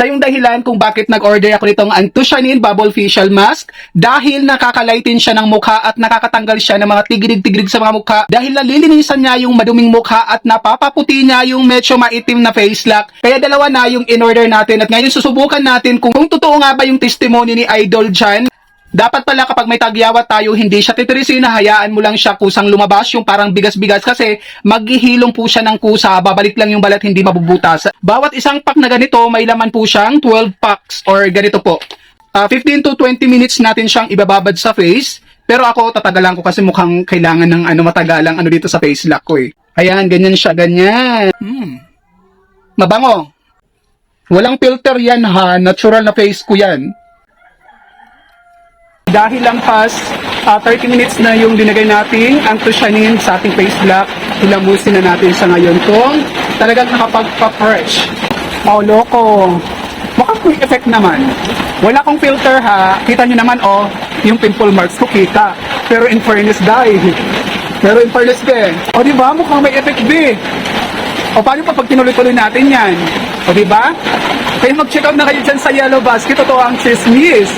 Siya yung dahilan kung bakit nag-order ako nitong Anthocyanin Bubble Facial Mask dahil nakakalighten siya ng mukha at nakakatanggal siya ng mga tigirig-tigirig sa mga mukha dahil nalilinisan niya yung maduming mukha at napapaputi niya yung medyo maitim na face lock. Kaya dalawa na yung in-order natin at ngayon susubukan natin kung totoo nga ba yung testimony ni Idol dyan. Dapat pala kapag may tagyawat tayo, hindi siya titirisin, hayaan mo lang siya kusang lumabas, yung parang bigas-bigas kasi maghihilom po siya ng kusa, babalik lang yung balat, hindi mabubutas. Bawat isang pack na ganito, may laman po siyang 12 packs or ganito po. 15 to 20 minutes natin siyang ibababad sa face, pero ako tatagalan ko kasi mukhang kailangan ng matagalang dito sa face lock ko eh. Ayan, ganyan siya, ganyan. Mabango. Walang filter yan ha, natural na face ko yan. Dahil lang pas 30 minutes na yung dinagay nating Anthocyanin sa ating face lock, ilamusin na natin siya ngayon kung talagang nakapagpa-fresh. Oh, loko. Mukhang may effect naman. Wala akong filter ha. Kita nyo naman yung pimple marks ko kita. Pero in fairness be. O diba, mukhang may effect be. O paano pa pag tinuloy-tuloy natin yan? O diba? Kaya mag-check out na kayo dyan sa Yellow Basket. Totoo ang chismis.